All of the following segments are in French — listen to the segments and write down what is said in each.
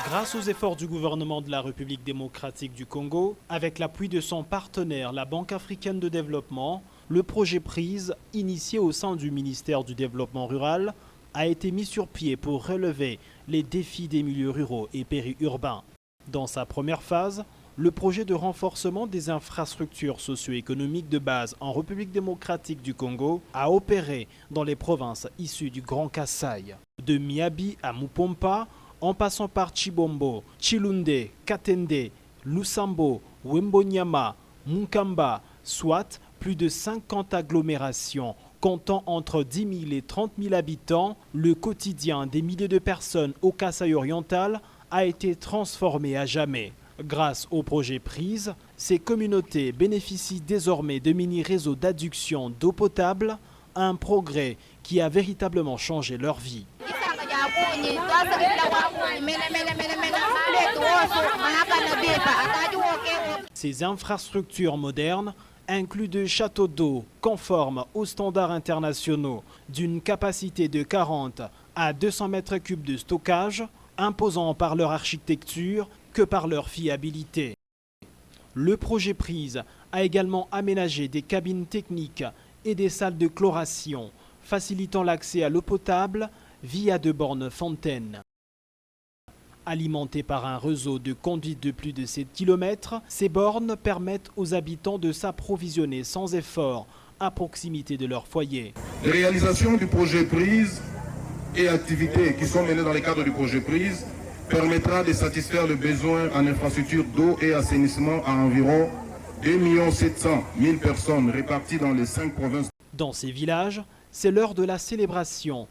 Grâce aux efforts du gouvernement de la République démocratique du Congo, avec l'appui de son partenaire, la Banque africaine de développement, le projet PRISE, initié au sein du ministère du Développement rural, a été mis sur pied pour relever les défis des milieux ruraux et périurbains. Dans sa première phase, le projet de renforcement des infrastructures socio-économiques de base en République démocratique du Congo a opéré dans les provinces issues du Grand Kasaï. De Miabi à Mupompa, en passant par Chibombo, Chilunde, Katende, Lusambo, Wembonyama, Munkamba, soit plus de 50 agglomérations comptant entre 10 000 et 30 000 habitants, le quotidien des milliers de personnes au Kasaï oriental a été transformé à jamais. Grâce au projet PRISE, ces communautés bénéficient désormais de mini-réseaux d'adduction d'eau potable, un progrès qui a véritablement changé leur vie. Ces infrastructures modernes incluent des châteaux d'eau conformes aux standards internationaux d'une capacité de 40 à 200 mètres cubes de stockage, imposant par leur architecture que par leur fiabilité. Le projet PRISE a également aménagé des cabines techniques et des salles de chloration, facilitant l'accès à l'eau potable via de bornes fontaines. Alimentées par un réseau de conduite de plus de 7 km, ces bornes permettent aux habitants de s'approvisionner sans effort à proximité de leur foyer. Les réalisations du projet PRISE et activités qui sont menées dans le cadre du projet PRISE permettra de satisfaire le besoin en infrastructure d'eau et assainissement à environ 2 700 000 personnes réparties dans les 5 provinces. Dans ces villages, c'est l'heure de la célébration.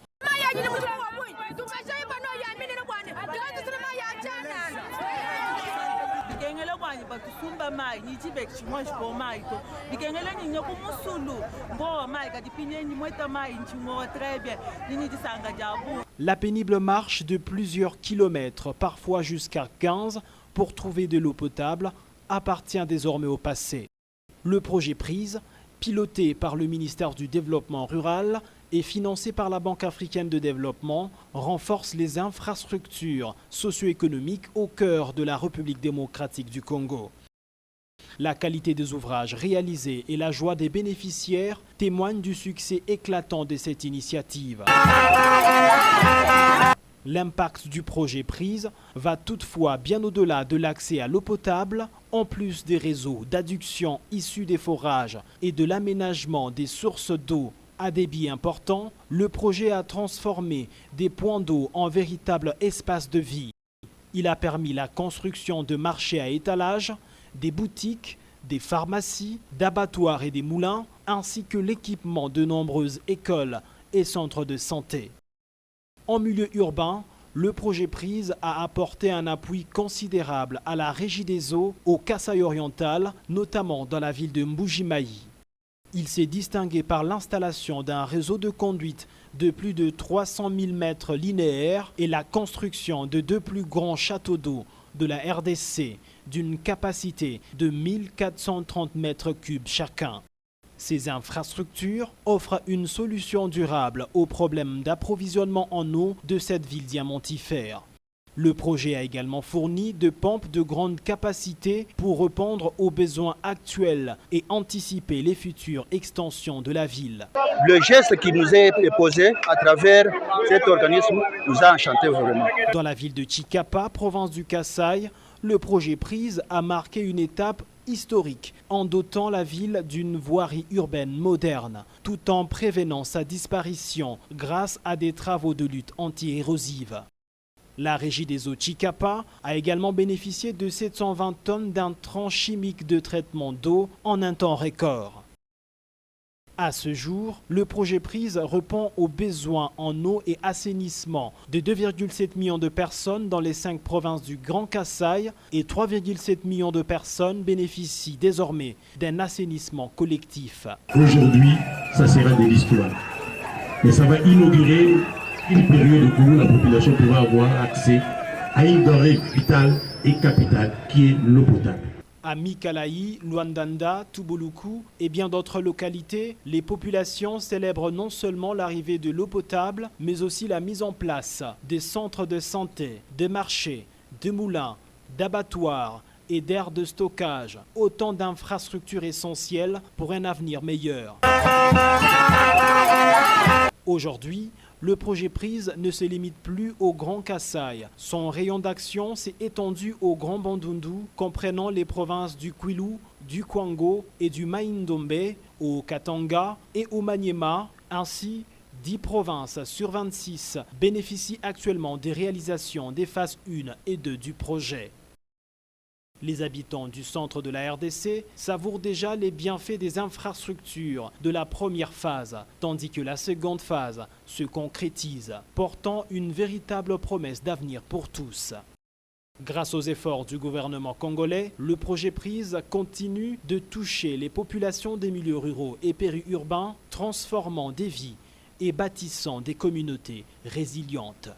La pénible marche de plusieurs kilomètres, parfois jusqu'à 15, pour trouver de l'eau potable, appartient désormais au passé. Le projet PRISE, piloté par le ministère du Développement rural et financé par la Banque africaine de développement, renforce les infrastructures socio-économiques au cœur de la République démocratique du Congo. La qualité des ouvrages réalisés et la joie des bénéficiaires témoignent du succès éclatant de cette initiative. L'impact du projet PRISE va toutefois bien au-delà de l'accès à l'eau potable, en plus des réseaux d'adduction issus des forages et de l'aménagement des sources d'eau à débit important. Le projet a transformé des points d'eau en véritables espaces de vie. Il a permis la construction de marchés à étalage, des boutiques, des pharmacies, d'abattoirs et des moulins, ainsi que l'équipement de nombreuses écoles et centres de santé. En milieu urbain, le projet PRISE a apporté un appui considérable à la Régie des eaux au Kasaï oriental, notamment dans la ville de Mbujimayi. Il s'est distingué par l'installation d'un réseau de conduite de plus de 300 000 mètres linéaires et la construction de 2 plus grands châteaux d'eau de la RDC d'une capacité de 1430 mètres cubes chacun. Ces infrastructures offrent une solution durable aux problèmes d'approvisionnement en eau de cette ville diamantifère. Le projet a également fourni de pompes de grande capacité pour répondre aux besoins actuels et anticiper les futures extensions de la ville. Le geste qui nous est posé à travers cet organisme nous a enchantés vraiment. Dans la ville de Chikapa, province du Kasaï, le projet PRISE a marqué une étape historique en dotant la ville d'une voirie urbaine moderne, tout en prévenant sa disparition grâce à des travaux de lutte anti-érosive. La Régie des eaux Chikapa a également bénéficié de 720 tonnes d'intrants chimiques de traitement d'eau en un temps record. À ce jour, le projet PRISE répond aux besoins en eau et assainissement de 2,7 millions de personnes dans les 5 provinces du Grand Kasaï et 3,7 millions de personnes bénéficient désormais d'un assainissement collectif. Aujourd'hui, ça sera de l'histoire. Mais ça va inaugurer une période où la population pourra avoir accès à une denrée vitale et capitale qui est l'eau potable. À Mikalayi, Luandanda, Tubuluku et bien d'autres localités, les populations célèbrent non seulement l'arrivée de l'eau potable, mais aussi la mise en place des centres de santé, des marchés, de moulins, d'abattoirs et d'aires de stockage, autant d'infrastructures essentielles pour un avenir meilleur. Aujourd'hui, le projet Prise ne se limite plus au Grand Kasaï. Son rayon d'action s'est étendu au Grand Bandundu, comprenant les provinces du Kwilu, du Kwango et du Mai-Ndombe, au Katanga et au Maniema. Ainsi, 10 provinces sur 26 bénéficient actuellement des réalisations des phases 1 et 2 du projet. Les habitants du centre de la RDC savourent déjà les bienfaits des infrastructures de la première phase, tandis que la seconde phase se concrétise, portant une véritable promesse d'avenir pour tous. Grâce aux efforts du gouvernement congolais, le projet Prise continue de toucher les populations des milieux ruraux et périurbains, transformant des vies et bâtissant des communautés résilientes.